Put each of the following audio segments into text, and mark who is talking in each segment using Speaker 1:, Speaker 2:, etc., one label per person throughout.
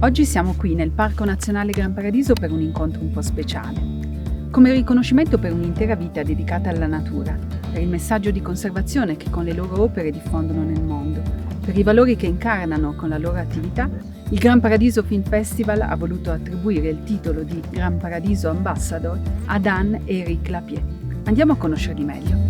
Speaker 1: Oggi siamo qui nel Parco Nazionale Gran Paradiso per un incontro un po' speciale. Come riconoscimento per un'intera vita dedicata alla natura, per il messaggio di conservazione che con le loro opere diffondono nel mondo, per i valori che incarnano con la loro attività, il Gran Paradiso Film Festival ha voluto attribuire il titolo di Gran Paradiso Ambassador ad Anne e Eric Lapierre. Andiamo a conoscerli meglio.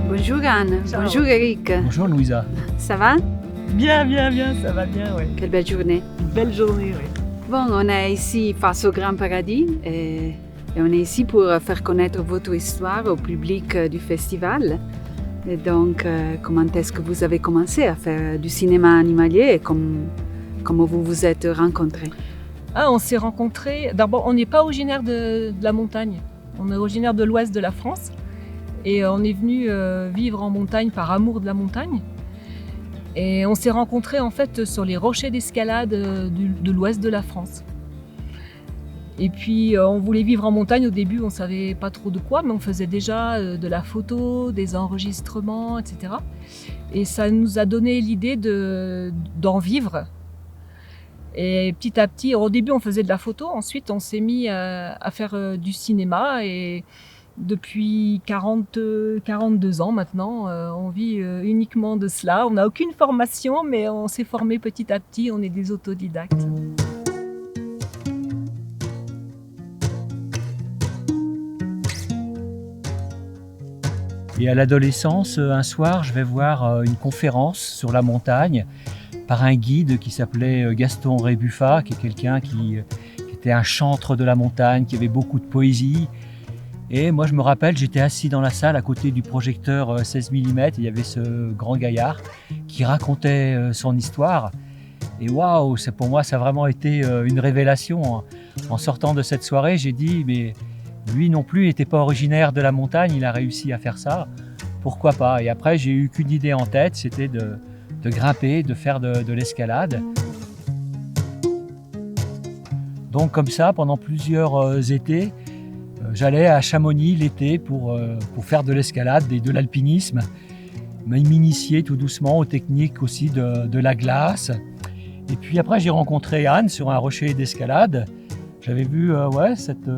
Speaker 1: Bonjour Anne,
Speaker 2: Ciao.
Speaker 1: bonjour Eric.
Speaker 3: Bonjour Louisa.
Speaker 1: Ça va?
Speaker 2: Bien, ça va bien, oui.
Speaker 1: Quelle belle journée.
Speaker 2: Une belle journée, oui.
Speaker 1: Bon, on est ici face au Grand Paradis et on est ici pour faire connaître votre histoire au public du festival. Et donc, comment est-ce que vous avez commencé à faire du cinéma animalier et comment vous vous êtes rencontrés?
Speaker 2: On s'est rencontrés. D'abord, on n'est pas originaire de la montagne. On est originaire de l'ouest de la France. Et on est venu vivre en montagne par amour de la montagne. Et on s'est rencontrés en fait sur les rochers d'escalade de l'ouest de la France. Et puis on voulait vivre en montagne au début, on ne savait pas trop de quoi, mais on faisait déjà de la photo, des enregistrements, etc. Et ça nous a donné l'idée d'en vivre. Et petit à petit, au début on faisait de la photo, ensuite on s'est mis à faire du cinéma et depuis 42 ans maintenant, on vit uniquement de cela. On n'a aucune formation, mais on s'est formé petit à petit, on est des autodidactes.
Speaker 3: Et à l'adolescence, un soir, je vais voir une conférence sur la montagne par un guide qui s'appelait Gaston Rébuffat, qui est quelqu'un qui était un chantre de la montagne, qui avait beaucoup de poésie. Et moi, je me rappelle, j'étais assis dans la salle à côté du projecteur 16 mm. Il y avait ce grand gaillard qui racontait son histoire. Et waouh, pour moi, ça a vraiment été une révélation. En sortant de cette soirée, j'ai dit, mais lui non plus n'était pas originaire de la montagne, il a réussi à faire ça. Pourquoi pas? Et après, j'ai eu qu'une idée en tête, c'était de grimper, de faire de l'escalade. Donc comme ça, pendant plusieurs étés, j'allais à Chamonix l'été pour faire de l'escalade et de l'alpinisme, m'initier tout doucement aux techniques aussi de la glace. Et puis après, j'ai rencontré Anne sur un rocher d'escalade. J'avais vu cette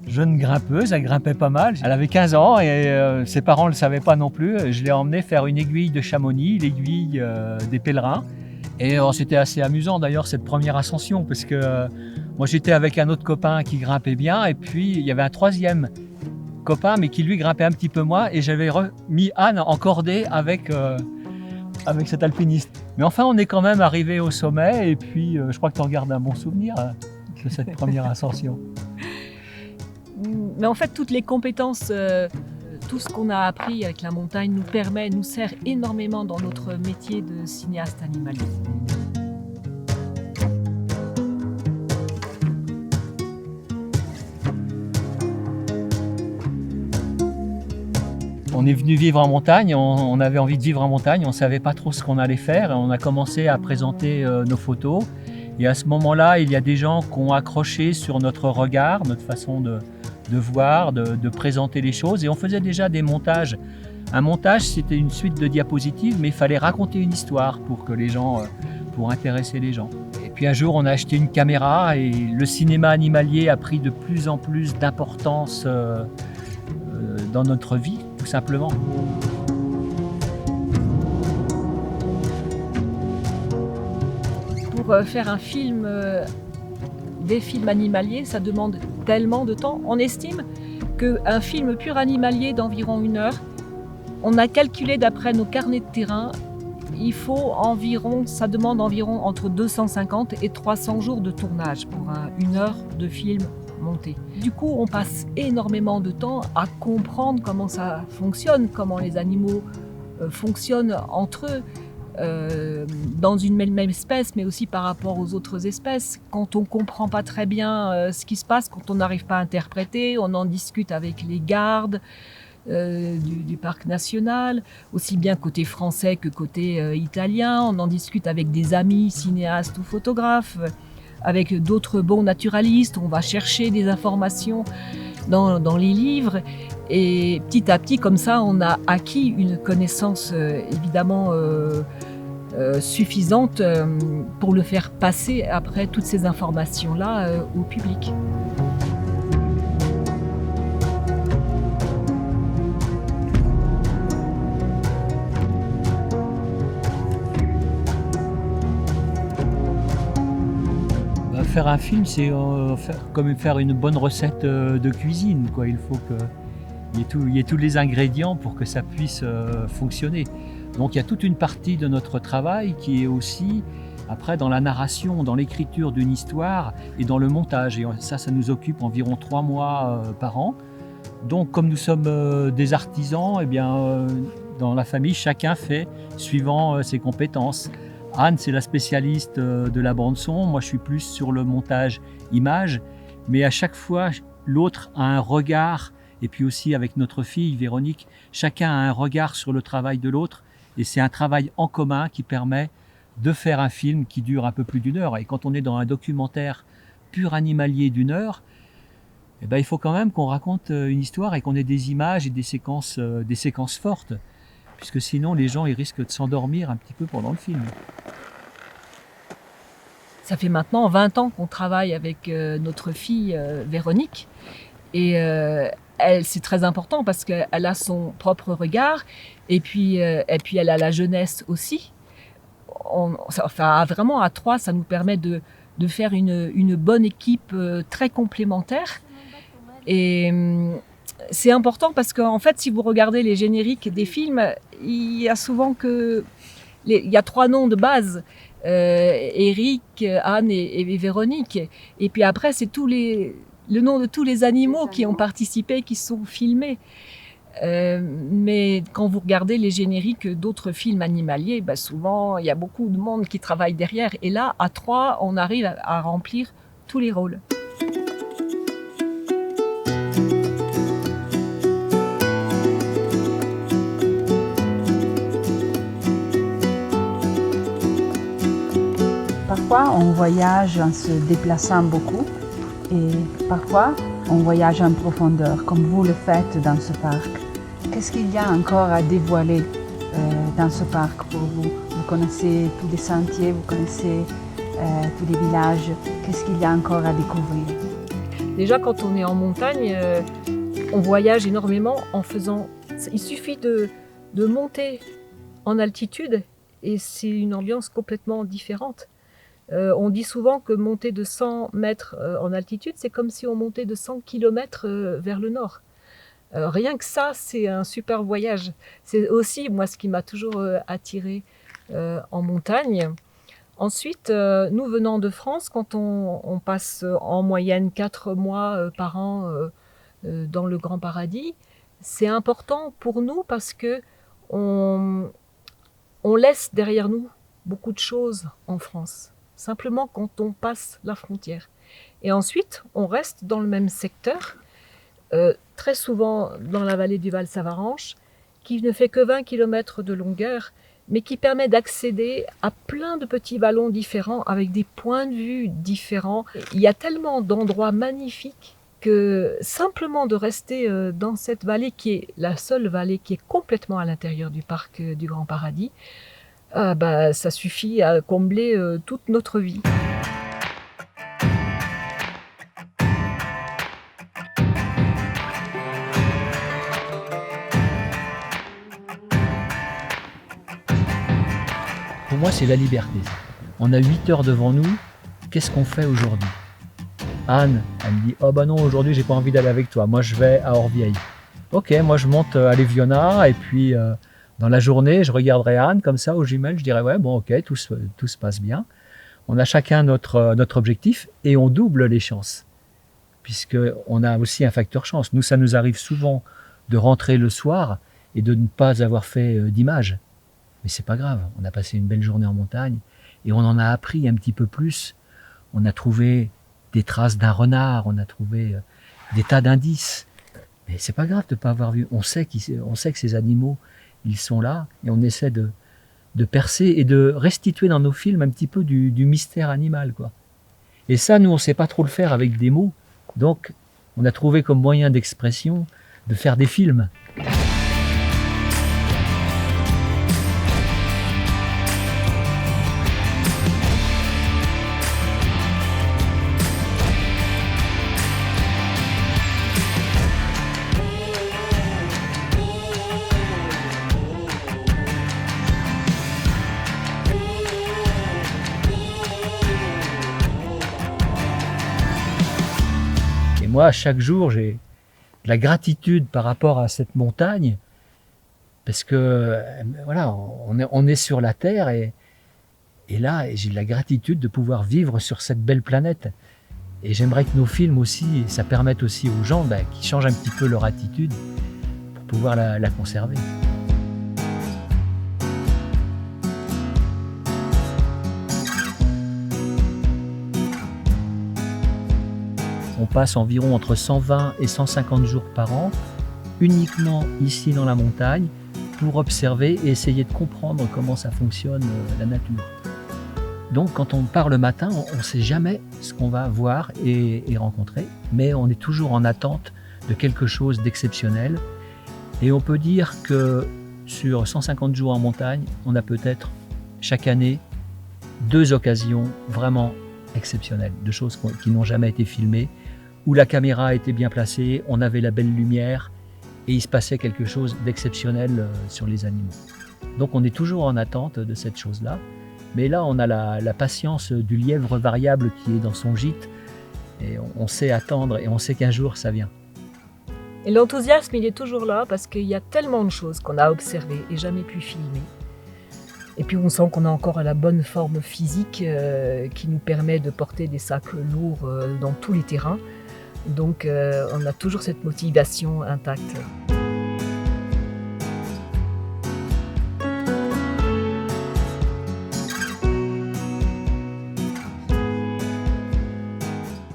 Speaker 3: jeune grimpeuse, elle grimpait pas mal. Elle avait 15 ans et ses parents ne le savaient pas non plus. Je l'ai emmenée faire une aiguille de Chamonix, l'aiguille des pèlerins. Et c'était assez amusant d'ailleurs cette première ascension parce que moi j'étais avec un autre copain qui grimpait bien et puis il y avait un troisième copain mais qui lui grimpait un petit peu moins et j'avais mis Anne en cordée avec cet alpiniste. Mais enfin on est quand même arrivé au sommet et puis je crois que tu en gardes un bon souvenir de cette première ascension.
Speaker 2: Mais en fait, toutes les compétences, tout ce qu'on a appris avec la montagne nous sert énormément dans notre métier de cinéaste animalier.
Speaker 3: On est venu vivre en montagne, on avait envie de vivre en montagne, on ne savait pas trop ce qu'on allait faire. On a commencé à présenter nos photos. Et à ce moment-là, il y a des gens qui ont accroché sur notre regard, notre façon de voir, de présenter les choses. Et on faisait déjà des montages. Un montage, c'était une suite de diapositives, mais il fallait raconter une histoire pour intéresser les gens. Et puis un jour, on a acheté une caméra et le cinéma animalier a pris de plus en plus d'importance dans notre vie, tout simplement.
Speaker 2: Pour faire un film, des films animaliers, ça demande tellement de temps. On estime qu'un film pur animalier d'environ 1 heure, on a calculé d'après nos carnets de terrain, ça demande environ entre 250 et 300 jours de tournage pour 1 heure de film monté. Du coup, on passe énormément de temps à comprendre comment ça fonctionne, comment les animaux fonctionnent entre eux. dans une même espèce, mais aussi par rapport aux autres espèces. Quand on ne comprend pas très bien ce qui se passe, quand on n'arrive pas à interpréter, on en discute avec les gardes du parc national, aussi bien côté français que côté italien. On en discute avec des amis cinéastes ou photographes, avec d'autres bons naturalistes. On va chercher des informations dans les livres. Et petit à petit, comme ça, on a acquis une connaissance évidemment suffisante pour le faire passer après toutes ces informations-là au public.
Speaker 3: Faire un film, c'est comme faire une bonne recette de cuisine, quoi. Il faut qu'il y ait tous les ingrédients pour que ça puisse fonctionner. Donc il y a toute une partie de notre travail qui est aussi après dans la narration, dans l'écriture d'une histoire et dans le montage. Et ça nous occupe environ 3 mois par an. Donc comme nous sommes des artisans, eh bien, dans la famille, chacun fait suivant ses compétences. Anne, c'est la spécialiste de la bande-son. Moi, je suis plus sur le montage image. Mais à chaque fois, l'autre a un regard. Et puis aussi avec notre fille, Véronique, chacun a un regard sur le travail de l'autre. Et c'est un travail en commun qui permet de faire un film qui dure un peu plus d'1 heure. Et quand on est dans un documentaire pur animalier d'1 heure, eh ben, il faut quand même qu'on raconte une histoire et qu'on ait des images et des séquences fortes. Puisque sinon, les gens ils risquent de s'endormir un petit peu pendant le film.
Speaker 2: Ça fait maintenant 20 ans qu'on travaille avec notre fille Véronique. Et c'est très important parce qu'elle a son propre regard. Et puis elle a la jeunesse aussi. Vraiment, à 3, ça nous permet de faire une bonne équipe très complémentaire. Et c'est important parce qu'en fait, si vous regardez les génériques des films, il y a souvent il y a 3 noms de base. Eric, Anne et Véronique. Et puis après, c'est le nom de tous les animaux qui ont participé, qui sont filmés. Mais quand vous regardez les génériques d'autres films animaliers, souvent, il y a beaucoup de monde qui travaille derrière. Et là, à 3, on arrive à remplir tous les rôles.
Speaker 1: Parfois, on voyage en se déplaçant beaucoup et parfois, on voyage en profondeur, comme vous le faites dans ce parc. Qu'est-ce qu'il y a encore à dévoiler dans ce parc pour vous? Vous connaissez tous les sentiers, vous connaissez tous les villages. Qu'est-ce qu'il y a encore à découvrir?
Speaker 2: Déjà, quand on est en montagne, on voyage énormément en faisant... Il suffit de monter en altitude et c'est une ambiance complètement différente. On dit souvent que monter de 100 mètres en altitude, c'est comme si on montait de 100 km vers le nord. Rien que ça, c'est un super voyage. C'est aussi, moi, ce qui m'a toujours attirée en montagne. Ensuite, nous venant de France, quand on passe en moyenne 4 mois par an dans le Grand Paradis, c'est important pour nous parce que on laisse derrière nous beaucoup de choses en France. Simplement quand on passe la frontière. Et ensuite, on reste dans le même secteur, très souvent dans la vallée du Val-Savaranche, qui ne fait que 20 km de longueur, mais qui permet d'accéder à plein de petits vallons différents, avec des points de vue différents. Il y a tellement d'endroits magnifiques que simplement de rester dans cette vallée, qui est la seule vallée qui est complètement à l'intérieur du parc du Grand Paradis, ça suffit à combler toute notre vie.
Speaker 3: Pour moi, c'est la liberté. On a 8 heures devant nous. Qu'est-ce qu'on fait aujourd'hui? Anne, elle me dit « Oh bah non, aujourd'hui, j'ai pas envie d'aller avec toi. Moi, je vais à Orvieille. » Ok, moi, je monte à Léviona et puis... dans la journée, je regarderai Anne comme ça aux jumelles, je dirais ouais, bon ok, tout se passe bien. On a chacun notre objectif et on double les chances. Puisqu'on a aussi un facteur chance. Nous, ça nous arrive souvent de rentrer le soir et de ne pas avoir fait d'image. Mais c'est pas grave, on a passé une belle journée en montagne et on en a appris un petit peu plus. On a trouvé des traces d'un renard, on a trouvé des tas d'indices. Mais c'est pas grave de ne pas avoir vu. On sait que ces animaux, ils sont là et on essaie de percer et de restituer dans nos films un petit peu du mystère animal, quoi. Et ça, nous, on ne sait pas trop le faire avec des mots. Donc, on a trouvé comme moyen d'expression de faire des films. Moi, chaque jour, j'ai de la gratitude par rapport à cette montagne, parce que voilà, on est sur la Terre et là, j'ai de la gratitude de pouvoir vivre sur cette belle planète. Et j'aimerais que nos films aussi, ça permette aussi aux gens qui changent un petit peu leur attitude pour pouvoir la conserver. On passe environ entre 120 et 150 jours par an, uniquement ici dans la montagne, pour observer et essayer de comprendre comment ça fonctionne la nature. Donc quand on part le matin, on ne sait jamais ce qu'on va voir et rencontrer, mais on est toujours en attente de quelque chose d'exceptionnel. Et on peut dire que sur 150 jours en montagne, on a peut-être chaque année 2 occasions vraiment exceptionnelles, de choses qui n'ont jamais été filmées, où la caméra était bien placée, on avait la belle lumière et il se passait quelque chose d'exceptionnel sur les animaux. Donc on est toujours en attente de cette chose-là. Mais là, on a la patience du lièvre variable qui est dans son gîte et on sait attendre et on sait qu'un jour ça vient.
Speaker 2: Et l'enthousiasme, il est toujours là parce qu'il y a tellement de choses qu'on a observées et jamais pu filmer. Et puis on sent qu'on a encore la bonne forme physique qui nous permet de porter des sacs lourds dans tous les terrains. Donc on a toujours cette motivation intacte.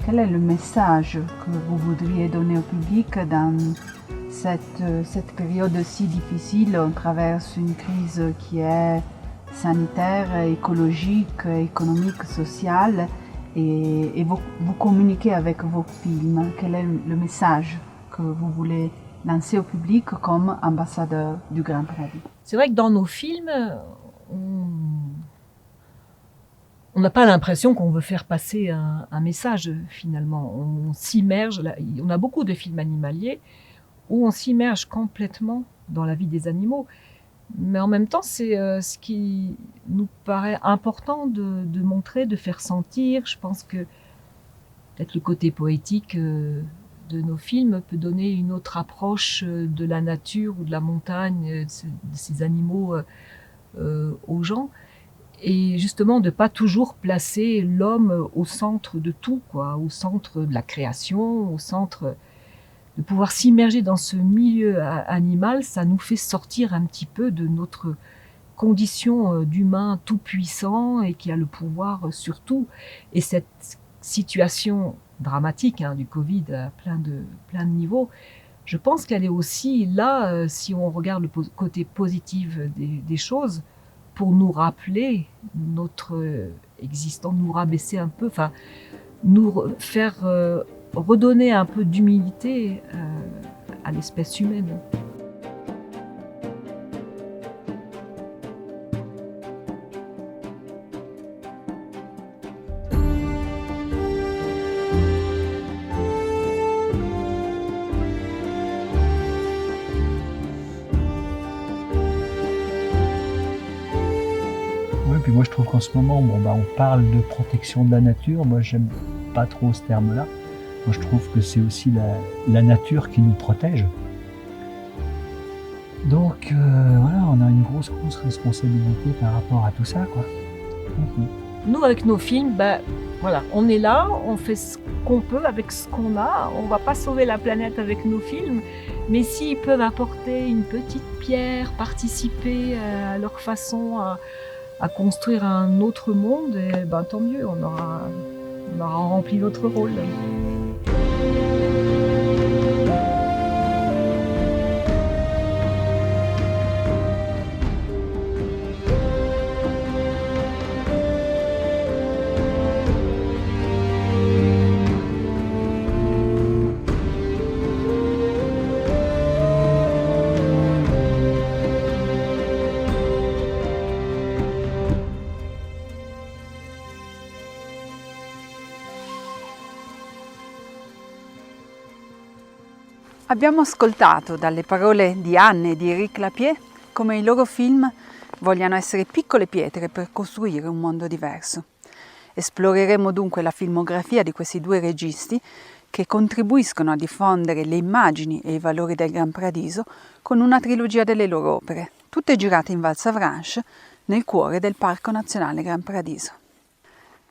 Speaker 1: Quel est le message que vous voudriez donner au public dans cette période si difficile? On traverse une crise qui est sanitaire, écologique, économique, sociale, et vous communiquez avec vos films. Quel est le message que vous voulez lancer au public comme ambassadeur du Grand Paradis?
Speaker 2: C'est vrai que dans nos films, on n'a pas l'impression qu'on veut faire passer un message finalement. On s'immerge, on a beaucoup de films animaliers où on s'immerge complètement dans la vie des animaux. Mais en même temps, c'est ce qui nous paraît important de montrer, de faire sentir. Je pense que peut-être le côté poétique de nos films peut donner une autre approche de la nature ou de la montagne, de ces animaux aux gens. Et justement, de ne pas toujours placer l'homme au centre de tout, quoi, au centre de la création, au centre de pouvoir s'immerger dans ce milieu animal, ça nous fait sortir un petit peu de notre condition d'humain tout puissant et qui a le pouvoir sur tout. Et cette situation dramatique du Covid à plein de niveaux, je pense qu'elle est aussi là, si on regarde le côté positif des choses, pour nous rappeler notre existence, nous rabaisser un peu, enfin, nous faire redonner un peu d'humilité à l'espèce humaine.
Speaker 3: Oui, puis moi je trouve qu'en ce moment, on parle de protection de la nature. Moi, j'aime pas trop ce terme-là. Moi, je trouve que c'est aussi la nature qui nous protège. Donc, voilà, on a une grosse responsabilité par rapport à tout ça, quoi.
Speaker 2: Nous, avec nos films, voilà, on est là, on fait ce qu'on peut avec ce qu'on a. On ne va pas sauver la planète avec nos films, mais s'ils peuvent apporter une petite pierre, participer à leur façon à construire un autre monde, tant mieux, on aura rempli notre rôle.
Speaker 1: Abbiamo ascoltato dalle parole di Anne e di Éric Lapierre come i loro film vogliano essere piccole pietre per costruire un mondo diverso. Esploreremo dunque la filmografia di questi due registi che contribuiscono a diffondere le immagini e i valori del Gran Paradiso con una trilogia delle loro opere, tutte girate in Val Savranche, nel cuore del Parco Nazionale Gran Paradiso.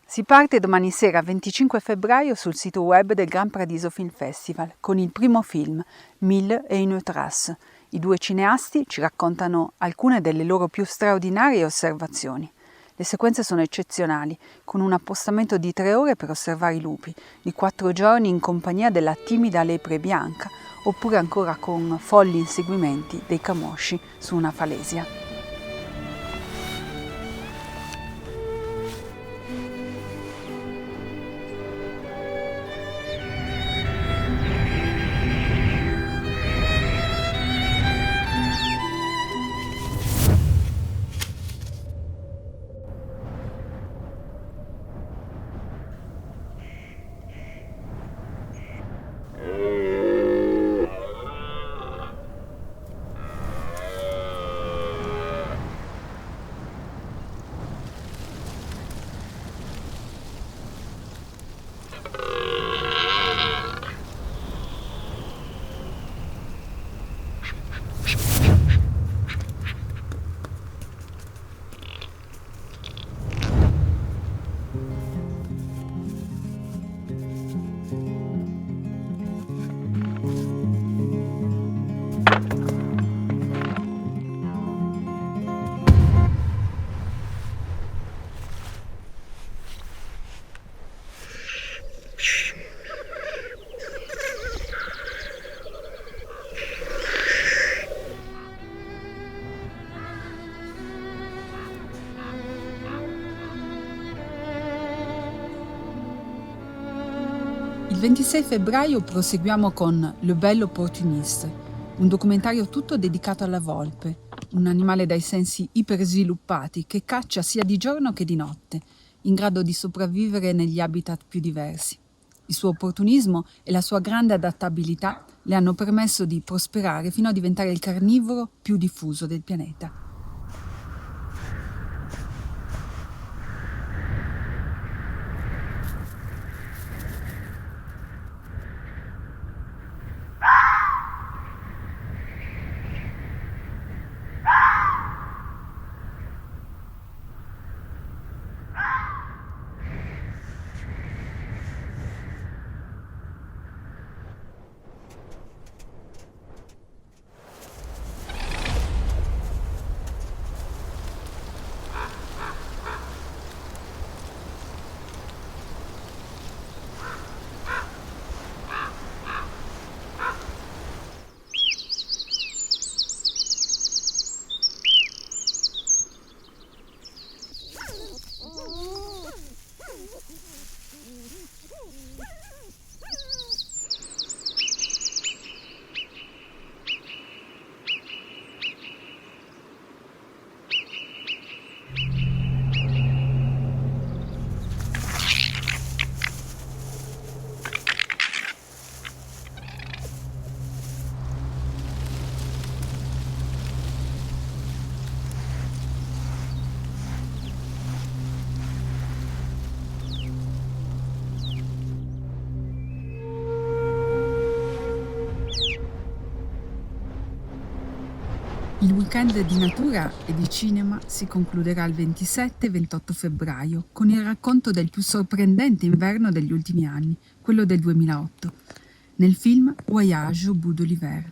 Speaker 1: Si parte domani sera 25 febbraio sul sito web del Gran Paradiso Film Festival con il primo film, Mille et une trace. I due cineasti ci raccontano alcune delle loro più straordinarie osservazioni. Le sequenze sono eccezionali, con un appostamento di 3 ore per osservare i lupi, di 4 giorni in compagnia della timida lepre bianca, oppure ancora con folli inseguimenti dei camosci su una falesia. Il 26 febbraio proseguiamo con Le Bel Opportuniste, un documentario tutto dedicato alla volpe, un animale dai sensi ipersviluppati che caccia sia di giorno che di notte, in grado di sopravvivere negli habitat più diversi. Il suo opportunismo e la sua grande adattabilità le hanno permesso di prosperare fino a diventare il carnivoro più diffuso del pianeta. Il weekend di natura e di cinema si concluderà il 27 e 28 febbraio con il racconto del più sorprendente inverno degli ultimi anni, quello del 2008, nel film Voyage au bout de l'hiver.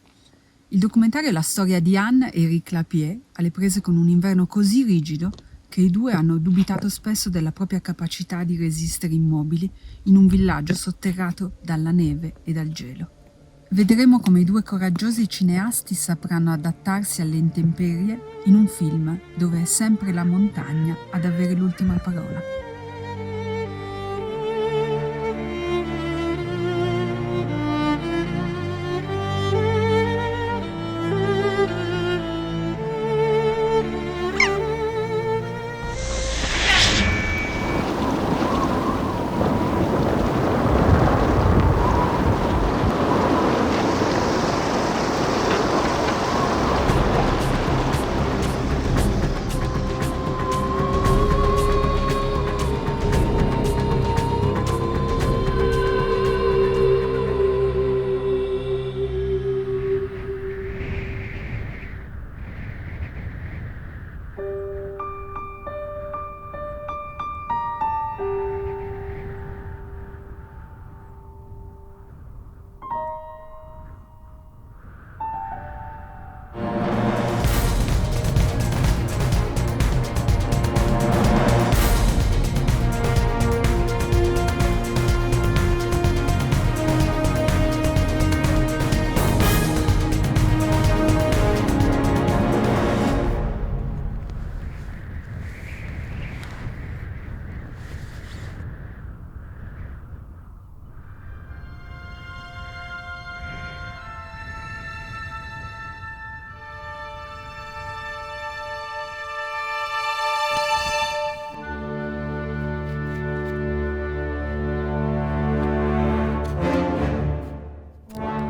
Speaker 1: Il documentario è la storia di Anne e Eric Lapierre, alle prese con un inverno così rigido che i due hanno dubitato spesso della propria capacità di resistere immobili in un villaggio sotterrato dalla neve e dal gelo. Vedremo come i due coraggiosi cineasti sapranno adattarsi alle intemperie in un film dove è sempre la montagna ad avere l'ultima parola.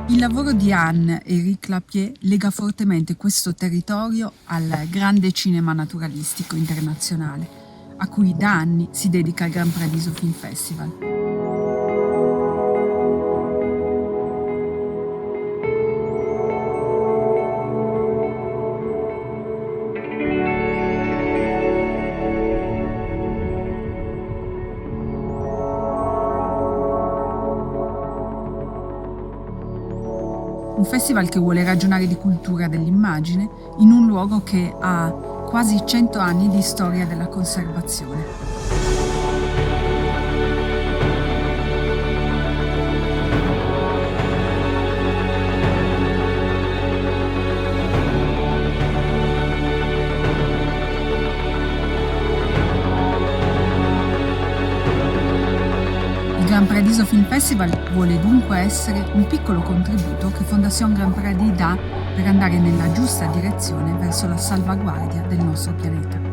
Speaker 1: Il lavoro di Anne e Eric Lapierre lega fortemente questo territorio al grande cinema naturalistico internazionale, a cui da anni si dedica il Gran Paradiso Film Festival. Un festival che vuole ragionare di cultura dell'immagine in un luogo che ha quasi 100 anni di storia della conservazione. Il Gran Paradiso Film Festival vuole dunque essere un piccolo contributo che Fondation Grand Paradis dà per andare nella giusta direzione verso la salvaguardia del nostro pianeta.